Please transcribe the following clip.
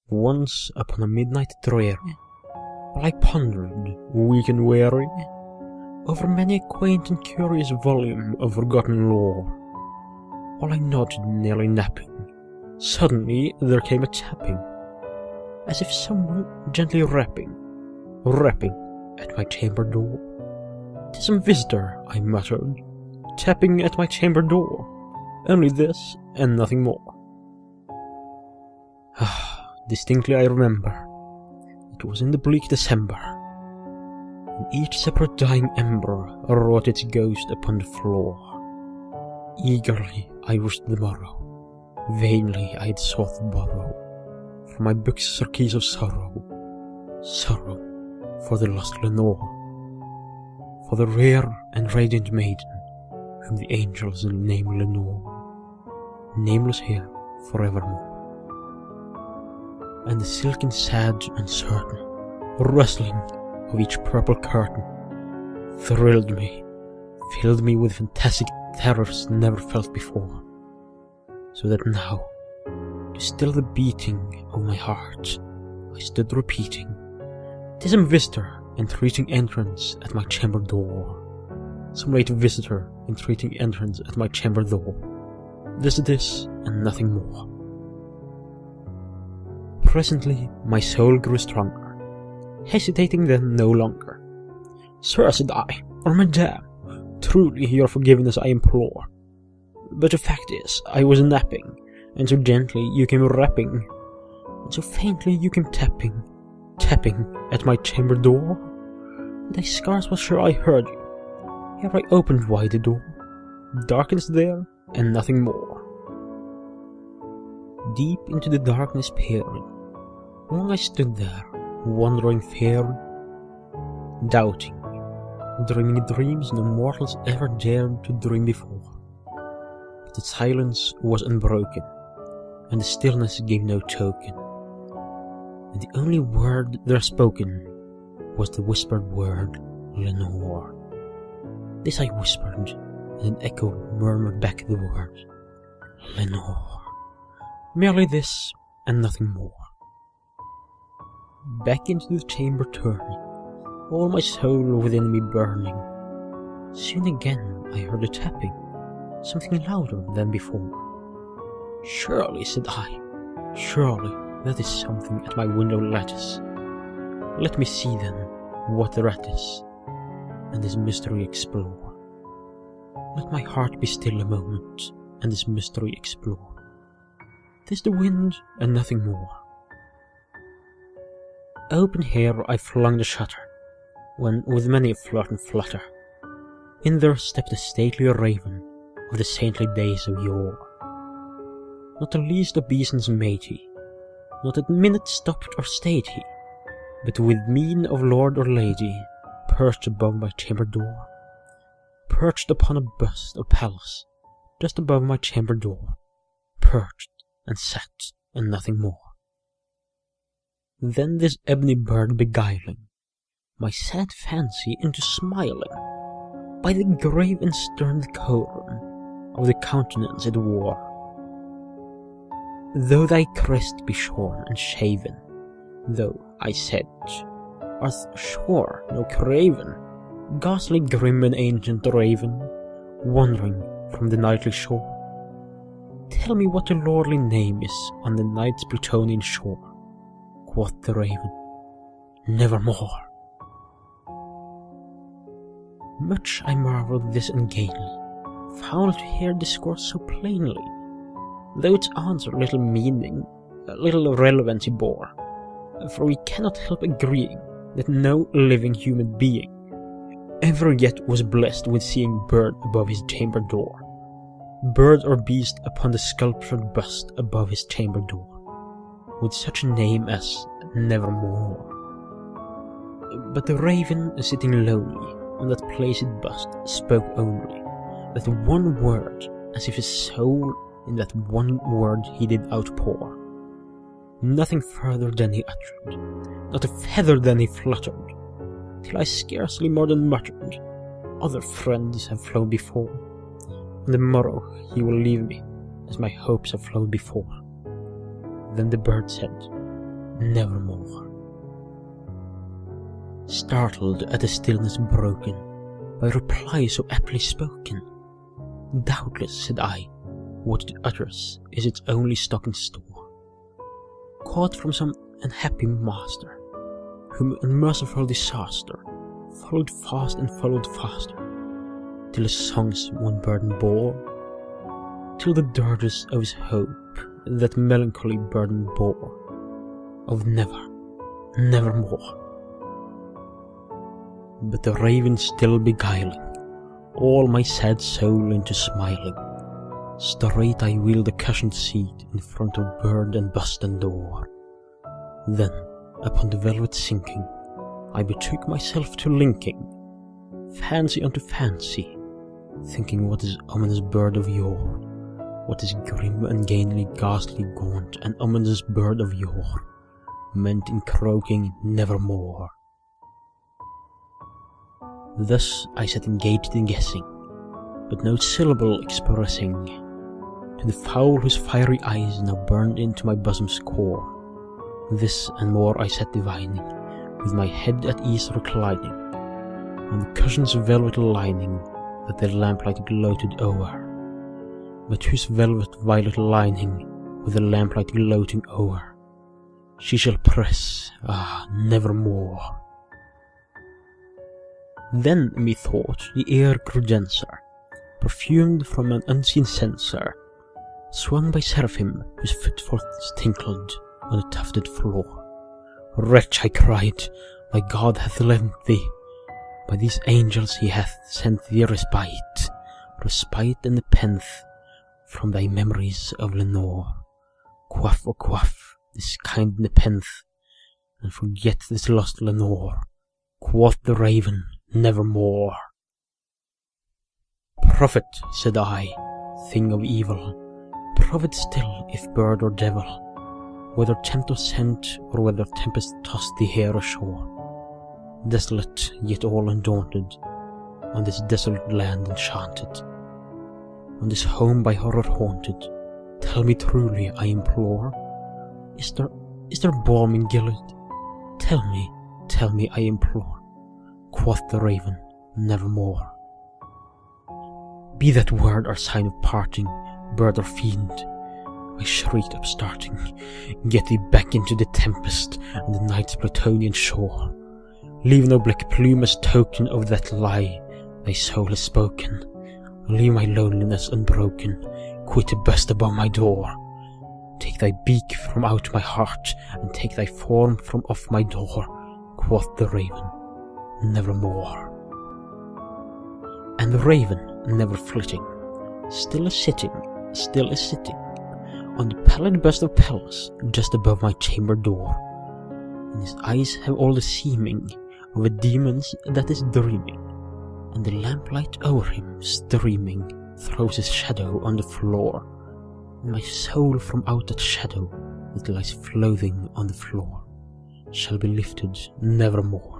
Once upon a midnight dreary, while I pondered, weak and weary, over many a quaint and curious volume of forgotten lore, while I nodded nearly napping, suddenly there came a tapping, as if someone gently rapping at my chamber door. "'Tis some visitor," I muttered, "tapping at my chamber door. Only this, and nothing more." Distinctly I remember, it was in the bleak December, and each separate dying ember wrought its ghost upon the floor. Eagerly I wished the morrow, vainly I had sought to borrow from my books surcease of sorrow for the lost Lenore, for the rare and radiant maiden whom the angels name Lenore, nameless here forevermore. And the silken sad uncertain rustling of each purple curtain thrilled me, filled me with fantastic terrors never felt before, so that now, to still the beating of my heart, I stood repeating, "'Tis some visitor entreating entrance at my chamber door, some late visitor entreating entrance at my chamber door. This it is, and nothing more." Presently my soul grew stronger, hesitating then no longer. "Sir," said I, "or madame, truly your forgiveness I implore. But the fact is, I was napping, and so gently you came rapping, and so faintly you came tapping at my chamber door, that I scarce was sure I heard you. Here I opened wide the door. Darkness there, and nothing more." Deep into the darkness peering, long I stood there, wondering, fearing, doubting, dreaming dreams no mortals ever dared to dream before. But the silence was unbroken, and the stillness gave no token, and the only word there spoken was the whispered word, "Lenore." This I whispered, and an echo murmured back the word, "Lenore." Merely this, and nothing more. Back into the chamber turning, all my soul within me burning. Soon again I heard a tapping, something louder than before. "Surely," said I, "surely that is something at my window lattice. Let me see then what thereat is, and this mystery explore. Let my heart be still a moment, and this mystery explore. 'Tis the wind, and nothing more." Open here I flung the shutter, when with many a flirt and flutter, in there stepped a stately raven of the saintly days of yore. Not the least obeisance made he, not a minute stopped or stayed he, but with mien of lord or lady, perched above my chamber door, perched upon a bust of Pallas, just above my chamber door, perched and sat, and nothing more. Then this ebony bird beguiling my sad fancy into smiling, by the grave and stern decorum of the countenance it wore. "Though thy crest be shorn and shaven, though," I said, "art sure no craven, ghastly grim and ancient raven, wandering from the nightly shore, tell me what the lordly name is on the night's Plutonian shore." Quoth the raven, "Nevermore." Much I marvelled this ungainly fowl to hear discourse so plainly, though its answer little meaning, little relevancy bore, for we cannot help agreeing that no living human being ever yet was blessed with seeing bird above his chamber door, bird or beast upon the sculptured bust above his chamber door, with such a name as Nevermore. But the raven, sitting lowly on that placid bust, spoke only that one word, as if his soul in that one word he did outpour. Nothing further than he uttered, not a feather than he fluttered, till I scarcely more than muttered, "Other friends have flown before. On the morrow he will leave me, as my hopes have flown before." Then the bird said, nevermore. Startled at the stillness broken by reply so aptly spoken, doubtless, said I, what it utters is its only stock in store, caught from some unhappy master, whom unmerciful disaster followed fast and followed faster, till his songs one burden bore, till the dirges of his hope that melancholy burden bore, of never, nevermore. But the raven still beguiling all my sad soul into smiling, straight I wheeled the cushioned seat in front of bird and bust and door. Then, upon the velvet sinking, I betook myself to linking fancy unto fancy, thinking what this ominous bird of yore, what this grim, ungainly, ghastly, gaunt, and ominous bird of yore meant in croaking nevermore. Thus I sat engaged in guessing, but no syllable expressing, to the fowl whose fiery eyes now burned into my bosom's core. This and more I sat divining, with my head at ease reclining, on the cushion's velvet lining that the lamplight gloated o'er, but whose velvet violet lining with the lamplight gloating o'er she shall press, nevermore. Then methought the air grew denser, perfumed from an unseen censer, swung by seraphim whose footfalls tinkled on the tufted floor. Wretch, I cried, thy God hath lent thee, by these angels he hath sent thee respite, respite and nepenthe from thy memories of Lenore. Quaff, oh quaff, this kind nepenthe, and forget this lost Lenore. Quoth the raven, nevermore. Prophet, said I, thing of evil, prophet still, if bird or devil, whether tempter sent or whether tempest tossed thee here ashore, desolate yet all undaunted, on this desolate land enchanted, on this home by horror haunted, tell me truly, I implore, is there balm in Gilead? Tell me, I implore. Quoth the raven, nevermore. Be that word or sign of parting, bird or fiend, I shrieked upstarting, get thee back into the tempest and the night's Plutonian shore. Leave no black plume as token of that lie thy soul has spoken. Leave my loneliness unbroken, quit the bust above my door. Take thy beak from out my heart, and take thy form from off my door. Quoth the raven, nevermore. And the raven, never flitting, still is sitting, on the pallid bust of Pallas, just above my chamber door, and his eyes have all the seeming of a demon's that is dreaming, and the lamplight o'er him streaming throws his shadow on the floor, and my soul from out that shadow that lies floating on the floor shall be lifted nevermore.